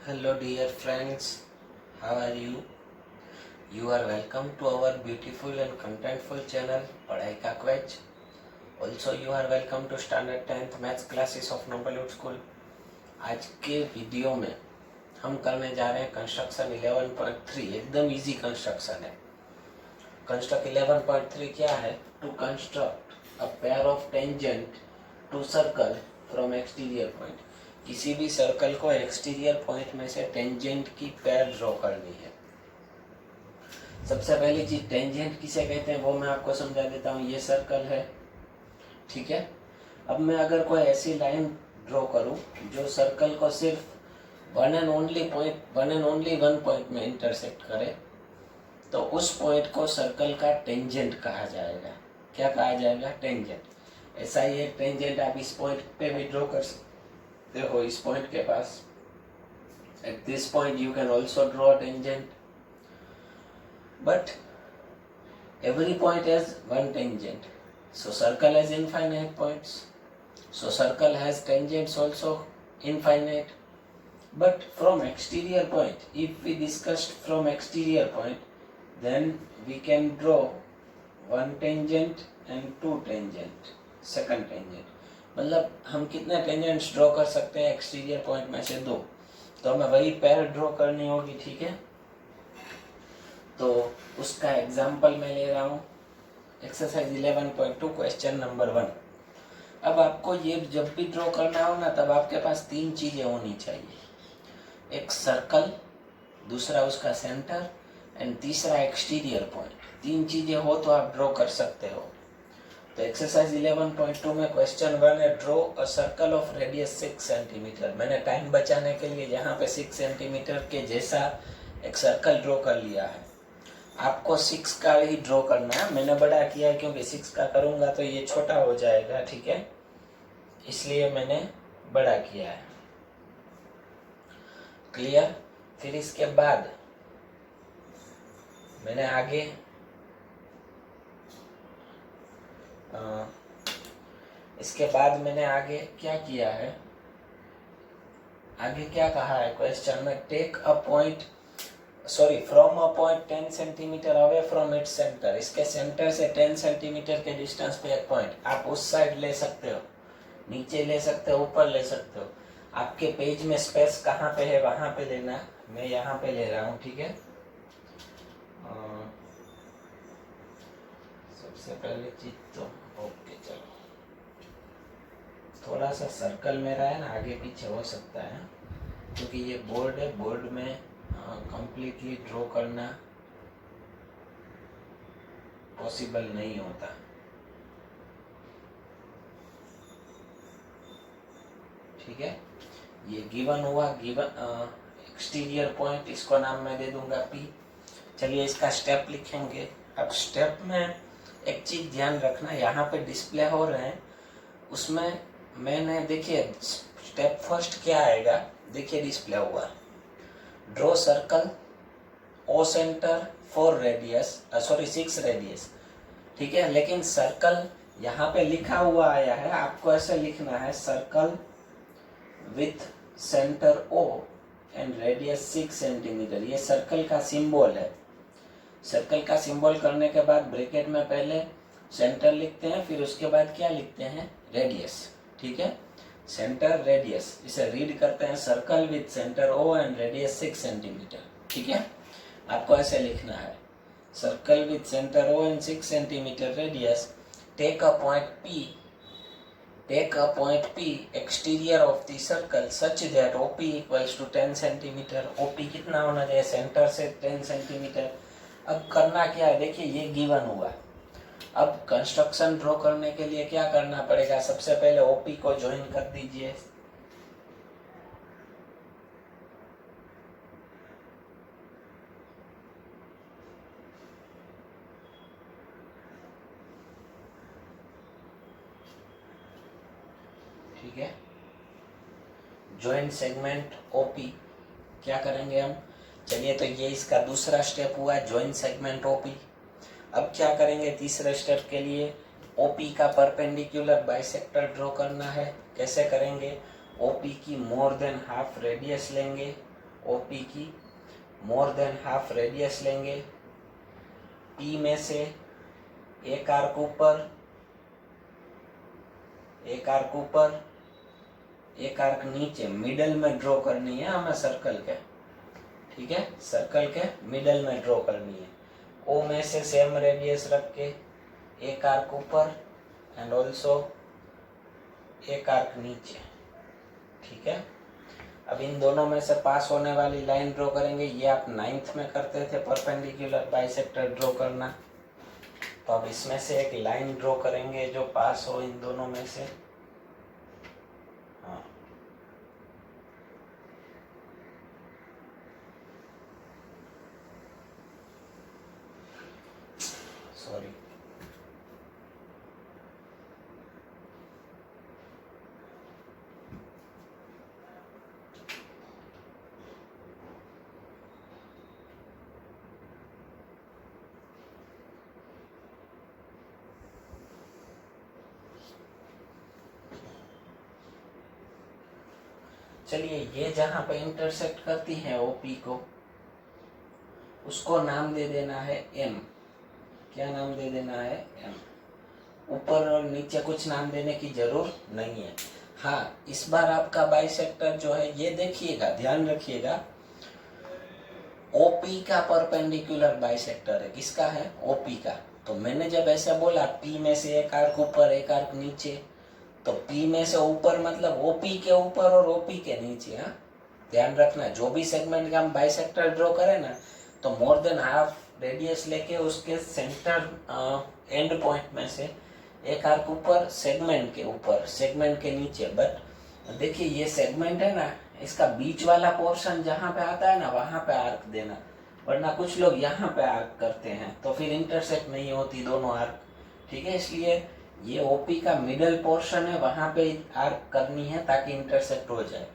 Hello dear friends, how are you? You are welcome to our beautiful and contentful channel पढ़ाई का क्वेज. Also you are welcome to standard 10th maths classes of Noblewood school. आज के video में हम करने जा रहे हैं कंस्ट्रक्शन 11.3. एकदम इजी कंस्ट्रक्शन है. कंस्ट्रक्ट 11.3 क्या है? To construct a pair of tangent to circle from exterior point. किसी भी सर्कल को एक्सटीरियर पॉइंट में से टेंजेंट की पेयर ड्रॉ करनी है. सबसे पहली चीज टेंजेंट किसे कहते हैं वो मैं आपको समझा देता हूँ. ये सर्कल है, ठीक है. अब मैं अगर कोई ऐसी लाइन ड्रॉ करूँ जो सर्कल को सिर्फ one and only one point में इंटरसेक्ट करे, तो उस पॉइंट को सर्कल का टेंजेंट कहा जाएगा. क्या कहा जाएगा? टेंजेंट. ऐसा ही एक टेंजेंट आप इस पॉइंट पे भी ड्रॉ कर सकते हो. इस पॉइंट के पास at this point you can also draw a tangent, but every point has one tangent. So circle has infinite points, so circle has tangents also infinite. But from exterior point, if we discussed from exterior point, then we can draw one tangent and two tangent, second tangent. मतलब हम कितने tangents draw कर सकते हैं exterior point में से? दो. तो हमें वही पेयर ड्रॉ करनी होगी, ठीक है. तो उसका एग्जांपल मैं ले रहा हूँ. Exercise 11.2 question number 1. अब आपको ये जब भी ड्रॉ करना हो ना, तब आपके पास तीन चीजें होनी चाहिए. एक सर्कल, दूसरा उसका सेंटर एंड तीसरा एक्सटीरियर पॉइंट. तीन चीजें हो तो आप ड्रॉ कर सकते हो. तो एक्सरसाइज 11.2 में क्वेश्चन 1 है, draw a circle of radius 6 centimetre. मैंने टाइम बचाने के लिए यहाँ पे 6 सेंटीमीटर के जैसा एक सर्कल ड्रॉ कर लिया है. आपको 6 का ही ड्रॉ करना है. मैंने बड़ा किया है क्योंकि 6 का करूँगा तो ये छोटा हो जाएगा, ठीक है, इसलिए मैंने बड़ा किया है. क्लियर. फिर इसके बाद मैंने आगे क्या किया है, आगे क्या कहा है क्वेश्चन में? Take a point, from a point 10 centimetre away from its centre. इसके सेंटर से 10 सेंटीमीटर के डिस्टेंस पे एक पॉइंट. आप उस साइड ले सकते हो, नीचे ले सकते हो, ऊपर ले सकते हो. आपके पेज में स्पेस कहाँ पे है वहां पे लेना. मैं यहाँ पे ले रहा हूँ, ठीक है. सबसे पहले चीज तो ओके, चलो. थोड़ा सा सर्कल मेरा है ना आगे पीछे हो सकता है क्योंकि ये बोर्ड है. बोर्ड में कंप्लीटली ड्रॉ करना पॉसिबल नहीं होता. ठीक है. ये गिवन हुआ. एक्सटीरियर पॉइंट, इसको नाम मैं दे दूंगा P. चलिए इसका स्टेप लिखेंगे. अब स्टेप में एक चीज ध्यान रखना, यहाँ पे डिस्प्ले हो रहे हैं, उसमें मैंने देखिए स्टेप फर्स्ट क्या आएगा, देखिए डिस्प्ले हुआ. Draw circle O centre 4 radius 6 radius, ठीक है. लेकिन सर्कल यहाँ पे लिखा हुआ आया है, आपको ऐसे लिखना है, circle with centre O and radius 6 centimetre. ये सर्कल का सिंबल है. सर्कल का सिंबल करने के बाद ब्रैकेट में पहले सेंटर लिखते हैं, फिर उसके बाद क्या लिखते हैं? रेडियस, ठीक है. सेंटर रेडियस, इसे रीड करते हैं circle with centre O and radius 6 centimetre, ठीक है. आपको ऐसे लिखना है, circle with centre O and 6 centimetre radius. Take a point P exterior of the circle such that OP equals to 10 centimetre. OP कितना होना चाहिए? सेंटर से 10 सेंटीमीटर. अब करना क्या है, देखिए ये गिवन हुआ. अब कंस्ट्रक्शन ड्रॉ करने के लिए क्या करना पड़ेगा? सबसे पहले OP को ज्वाइन कर दीजिए. ठीक है. ज्वाइन सेगमेंट OP क्या करेंगे हम? चलिए, तो ये इसका दूसरा स्टेप हुआ, ज्वाइन सेगमेंट OP. अब क्या करेंगे तीसरे स्टेप के लिए? OP का परपेंडिकुलर बाइसेक्टर ड्रॉ करना है. कैसे करेंगे? OP की मोर देन हाफ रेडियस लेंगे ओपी की मोर देन हाफ रेडियस लेंगे। पी में से एक आर्क ऊपर, एक आर्क ऊपर, एक आर्क नीचे, मिडल में ड्रॉ करनी है हमें सर्कल के, ठीक है, सर्कल के मिडल में ड्रॉ करनी है। ओ में से सेम रेडियस रख के एक आर्क ऊपर एंड ऑल्सो एक आर्क नीचे, ठीक है। अब इन दोनों में से पास होने वाली लाइन ड्रॉ करेंगे। ये आप 9th में करते थे परपेंडिकुलर बाइसेक्टर ड्रॉ करना, तो अब इसमें से एक लाइन ड्रॉ करेंगे जो पास हो इन दोनों में से। हाँ, सॉरी, चलिए ये जहां पे इंटरसेक्ट करती है ओपी को, उसको नाम दे देना है एम। क्या नाम दे देना है? एम। ऊपर और नीचे कुछ नाम देने की जरूर नहीं है। हाँ, इस बार आपका बाइसेक्टर जो है ये देखिएगा, ध्यान रखिएगा, ओपी का परपेंडिकुलर बाइसेक्टर है। किसका है? ओपी का। तो मैंने जब ऐसा बोला पी में से एक आर्क ऊपर एक आर्क नीचे, तो पी में से ऊपर मतलब ओपी के ऊपर और ओपी के नीचे। हाँ, ध्यान रखना, जो भी सेगमेंट का हम बाइसेक्टर ड्रॉ करें ना, तो मोर देन हाफ रेडियस लेके उसके सेंटर एंड पॉइंट में से एक आर्क ऊपर, सेगमेंट के ऊपर, सेगमेंट के नीचे। बट देखिए ये सेगमेंट है ना, इसका बीच वाला पोर्शन जहाँ पे आता है ना वहां पे आर्क देना, वरना कुछ लोग यहाँ पे आर्क करते हैं तो फिर इंटरसेक्ट नहीं होती दोनों आर्क, ठीक है। इसलिए ये ओपी का मिडल पोर्शन है, वहां पे आर्क करनी है ताकि इंटरसेक्ट हो जाए।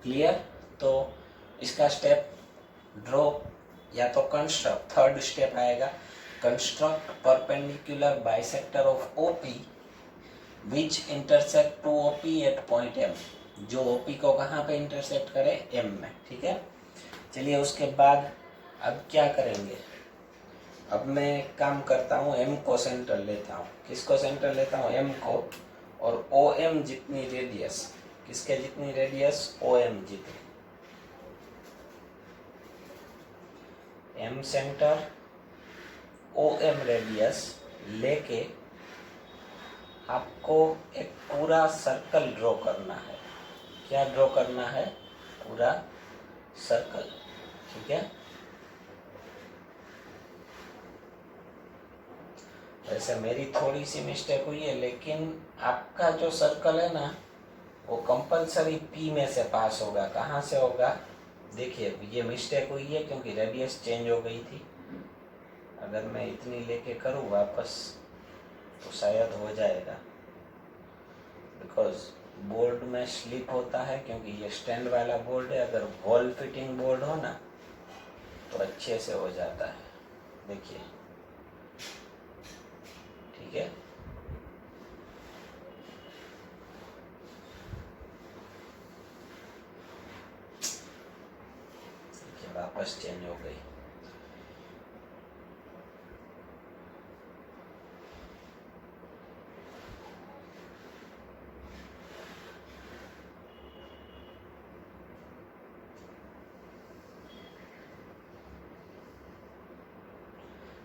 क्लियर? तो इसका स्टेप ड्रॉ या तो कंस्ट्रक्ट, थर्ड स्टेप आएगा, construct perpendicular bisector of OP which intersect to OP at point M. जो ओपी को कहाँ पे इंटरसेक्ट करे? एम में, ठीक है। चलिए उसके बाद अब क्या करेंगे? अब मैं एक काम करता हूँ, एम को सेंटर लेता हूँ। किसको सेंटर लेता हूँ? एम को। और ओ एम जितनी रेडियस, किसके जितनी रेडियस? ओ एम जितनी। M centre, O M radius लेके आपको एक पूरा सर्कल ड्रॉ करना है। क्या ड्रॉ करना है? पूरा सर्कल, ठीक है। वैसे मेरी थोड़ी सी मिस्टेक हुई है, लेकिन आपका जो सर्कल है ना वो कंपलसरी पी में से पास होगा। कहाँ से होगा? देखिए ये मिस्टेक हुई है क्योंकि रेडियस चेंज हो गई थी। अगर मैं इतनी लेके करूँ वापस तो शायद हो जाएगा, बिकॉज बोर्ड में स्लिप होता है क्योंकि ये स्टैंड वाला बोर्ड है। अगर वॉल फिटिंग बोर्ड हो ना तो अच्छे से हो जाता है। देखिए, ठीक है। देखिए वापस चेंज हो गई।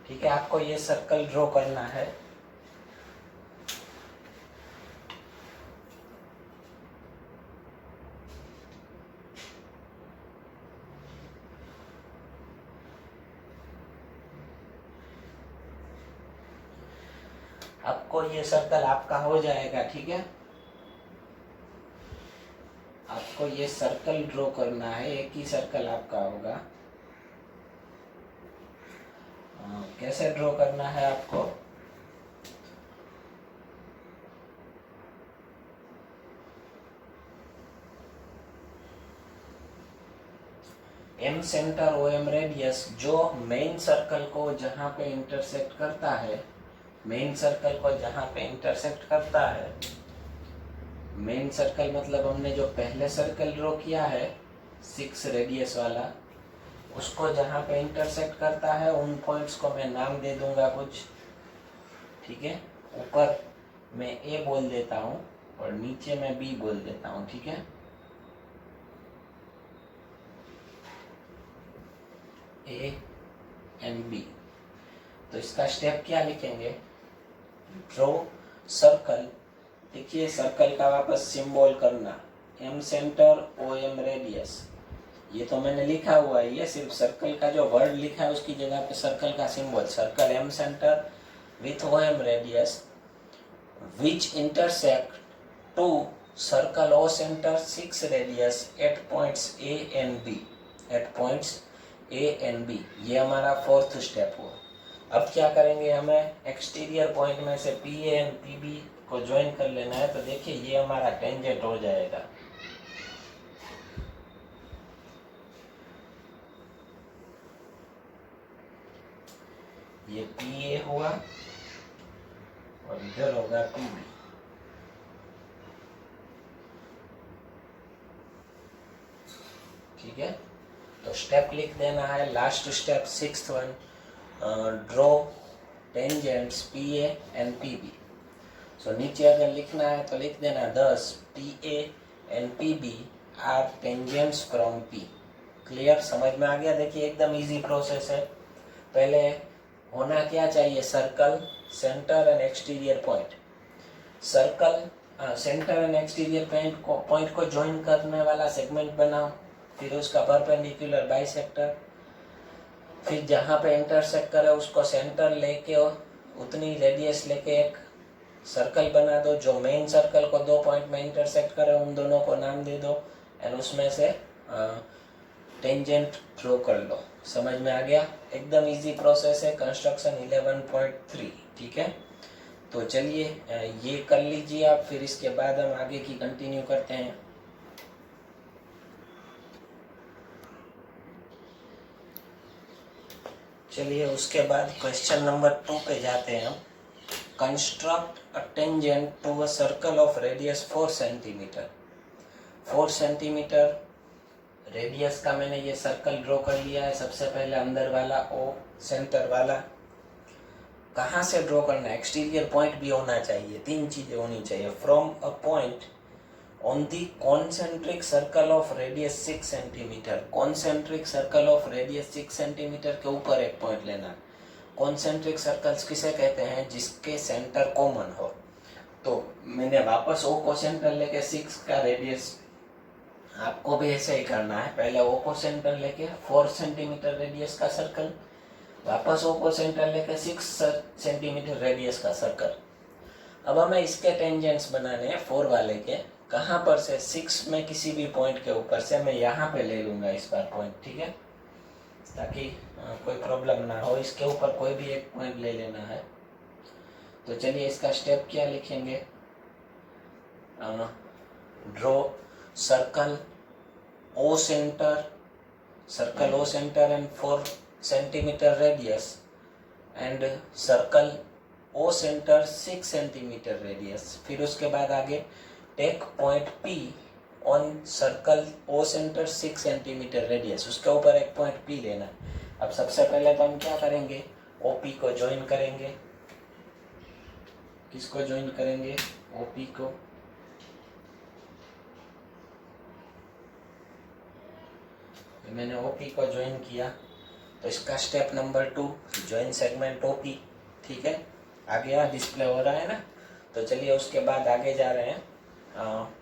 ठीक है, आपको ये सर्कल ड्रॉ करना है। आपको ये सर्कल आपका हो जाएगा, ठीक है। आपको ये सर्कल ड्रॉ करना है, एक ही सर्कल आपका होगा। कैसे ड्रॉ करना है आपको? M centre O M radius, जो मेन सर्कल को जहां पे इंटरसेक्ट करता है, मेन सर्कल को जहां पे इंटरसेक्ट करता है, मेन सर्कल मतलब हमने जो पहले सर्कल ड्रॉ किया है 6 रेडियस वाला, उसको जहाँ पे इंटरसेक्ट करता है उन पॉइंट्स को मैं नाम दे दूंगा कुछ, ठीक है। ऊपर मैं ए बोल देता हूँ और नीचे मैं बी बोल देता हूँ, ठीक है। A and B. तो इसका स्टेप क्या लिखेंगे, ड्रॉ सर्कल। देखिए सर्कल का वापस सिंबल करना, M centre O M radius, ये तो मैंने लिखा हुआ है, ये सिर्फ सर्कल का जो वर्ड लिखा है उसकी जगह पे सर्कल का symbol, circle M centre with O M radius which intersect to circle O centre 6 radius at points A and B, at points A and B. ये हमारा फोर्थ स्टेप हुआ। अब क्या करेंगे, हमें एक्सटीरियर पॉइंट में से P A and P B को ज्वाइन कर लेना है। तो देखिए ये हमारा टेंजेंट हो जाएगा, ये पी ए हुआ और इधर होगा पी बी, ठीक है। तो स्टेप लिख देना है, last step sixth one, draw tangents P A and P B. So नीचे अगर लिखना है तो लिख देना 10 P A and P B are tangents from P. Clear, समझ में आ गया। देखिए एकदम इजी प्रोसेस है। पहले होना क्या चाहिए, circle, centre and exterior point. Circle, centre and exterior point को ज्वाइन करने वाला सेगमेंट बनाओ, फिर उसका परपेंडिकुलर बाइसेक्टर, फिर जहाँ पे इंटरसेक्ट करे उसको सेंटर लेके उतनी रेडियस लेके एक सर्कल बना दो, जो मेन सर्कल को 2 पॉइंट में इंटरसेक्ट करे उन दोनों को नाम दे दो एंड उसमें से टेंजेंट ड्रॉ कर लो। समझ में आ गया, एकदम इजी प्रोसेस है, कंस्ट्रक्शन 11.3, ठीक है। तो चलिए ये कर लीजिए आप, फिर इसके बाद हम आगे की कंटिन्यू करते हैं। चलिए उसके बाद क्वेश्चन नंबर 2 पे जाते हैं हम। Construct a tangent to a circle of radius 4 centimetre. 4 centimetre radius का मैंने ये सर्कल ड्रॉ कर लिया है। सबसे पहले अंदर वाला ओ सेंटर वाला, कहाँ से ड्रॉ करना है, एक्सटीरियर पॉइंट भी होना चाहिए, 3 चीजें होनी चाहिए। From a point on the concentric circle of radius 6 centimetre. Concentric circle of radius 6 centimetre के ऊपर एक पॉइंट लेना। कॉन्सेंट्रिक सर्कल्स किसे कहते हैं, जिसके सेंटर कॉमन हो। तो मैंने वापस ओ को सेंटर लेके 6 का रेडियस, आपको भी ऐसे ही करना है। पहले ओ को सेंटर लेके 4 सेंटीमीटर रेडियस का सर्कल, वापस ओ को सेंटर लेके 6 सेंटीमीटर रेडियस का सर्कल। अब हमें इसके टेंजेंट्स बनाने हैं 4 वाले के। कहाँ पर से, 6 में किसी भी पॉइंट के ऊपर से मैं यहाँ पे ले लूंगा इस बार पॉइंट, ठीक है, ताकि कोई प्रॉब्लम ना हो। इसके ऊपर कोई भी एक पॉइंट ले लेना है। तो चलिए इसका स्टेप क्या लिखेंगे, draw circle O centre, circle O centre and 4 centimetre radius and circle O centre 6 centimetre radius. फिर उसके बाद आगे take point P on circle O centre 6 centimetre radius, उसके ऊपर एक पॉइंट पी लेना। अब सबसे पहले तो हम क्या करेंगे, ओपी को ज्वाइन करेंगे। किसको ज्वाइन करेंगे, ओपी को। मैंने ओपी को ज्वाइन किया, तो इसका step number 2, join segment OP, ठीक है। आगे यहाँ डिस्प्ले हो रहा है ना। तो चलिए उसके बाद आगे जा रहे हैं।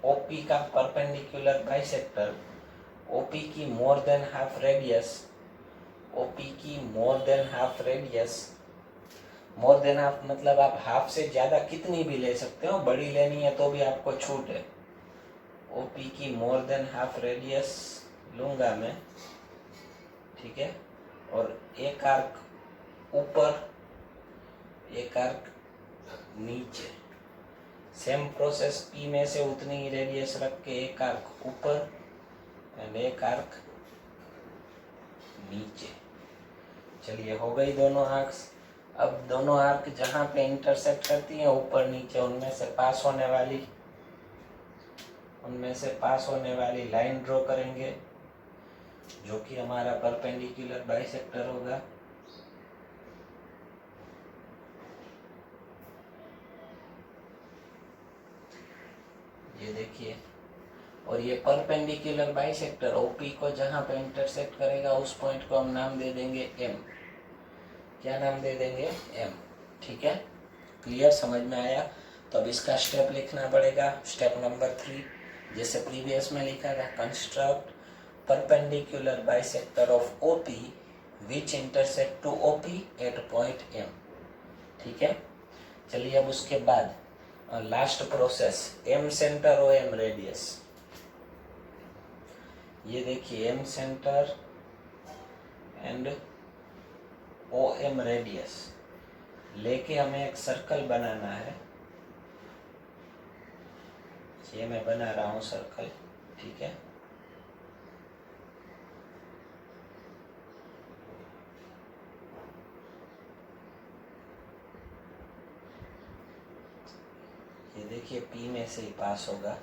ओपी का परपेंडिकुलर बाइसेक्टर, ओपी की more than half radius, OP की more than half radius. More than half मतलब आप हाफ से ज्यादा कितनी भी ले सकते हो, बड़ी लेनी है तो भी आपको छूट है। ओपी की मोर देन हाफ रेडियस लूंगा मैं, ठीक है। और एक आर्क ऊपर, एक आर्क नीचे। सेम प्रोसेस पी में से उतनी ही रेडियस रख के एक आर्क ऊपर एंड एक आर्क नीचे। चलिए हो गई दोनों आर्क्स। अब दोनों आर्क जहाँ पे इंटरसेक्ट करती हैं ऊपर नीचे, उनमें से पास होने वाली लाइन ड्रॉ करेंगे। जो कि हमारा परपेंडिकुलर बाइसेक्टर होगा। ये देखिए, और ये परपेंडिकुलर बाइसेक्टर ओपी को जहां पे इंटरसेक्ट करेगा उस पॉइंट को हम नाम दे देंगे एम। क्या नाम दे देंगे? एम। ठीक है, क्लियर, समझ में आया? तो अब इसका स्टेप लिखना पड़ेगा, स्टेप नंबर 3, जैसे प्रीवियस में लिखा था, construct perpendicular bisector of OP which intersect to OP at point M. ठीक है, चलिए अब उसके बाद last process, M centre O M radius. ये देखिए, M centre and O M radius लेके हमें एक सर्कल बनाना है। ये मैं बना रहा हूं सर्कल। ठीक है, ये देखिए पी में से ही पास होगा।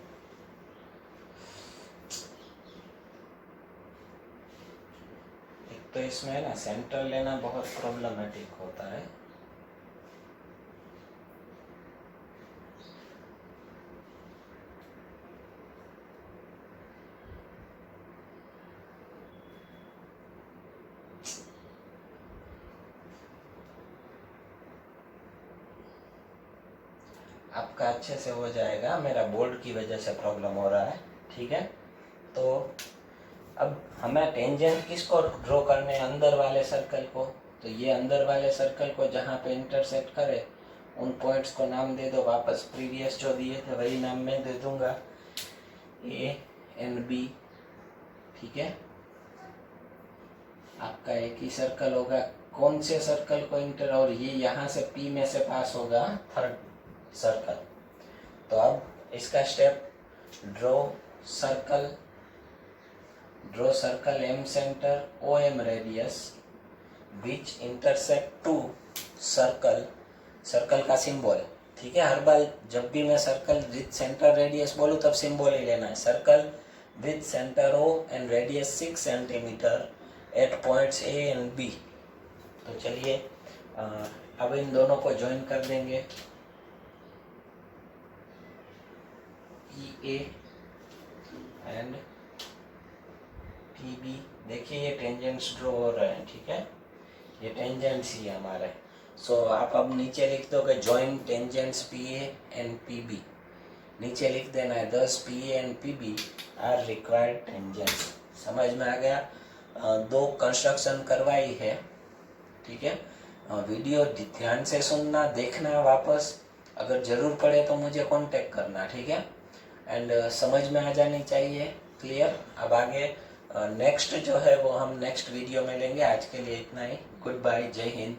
एक तो इसमें है ना, सेंटर लेना बहुत प्रॉब्लमेटिक होता है। आपका अच्छे से हो जाएगा, मेरा बोर्ड की वजह से प्रॉब्लम हो रहा है। ठीक है, तो अब हमें टेंजेंट किसको ड्रॉ करने हैं? अंदर वाले सर्कल को। तो ये अंदर वाले सर्कल को जहाँ पे इंटरसेक्ट करे उन पॉइंट्स को नाम दे दो, वापस प्रीवियस जो दिए थे वही नाम मैं दे दूंगा, ए एंड बी। ठीक है, आपका एक ही सर्कल होगा। कौन से सर्कल को इंटर, और ये यहाँ से पी में से पास होगा, थर्ड सर्कल। तो अब इसका step, draw circle M centre O M radius which intersect to circle का सिंबल। ठीक है, हर बार जब भी मैं सर्कल विथ सेंटर रेडियस बोलूँ तब सिंबल ही लेना है। Circle with centre O and radius 6 centimetre at points A and B. तो चलिए अब इन दोनों को ज्वाइन कर देंगे, E A and P B. देखिए ये टेंजेंट्स ड्रॉ हो रहे हैं। ठीक है, ये टेंजेंट्स ही हमारे। सो आप अब नीचे लिख दोगे join tangents P A and P B. नीचे लिख देना है 10 P A and P B are required tangents. समझ में आ गया? दो कंस्ट्रक्शन करवाई है। ठीक है, वीडियो ध्यान से सुनना, देखना वापस, अगर ज़रूर पड़े तो मुझे कांटेक्ट करना। ठीक है, एंड समझ में आ जानी चाहिए। क्लियर? अब आगे नेक्स्ट जो है वो हम नेक्स्ट वीडियो में लेंगे। आज के लिए इतना ही। गुड बाय, जय हिंद।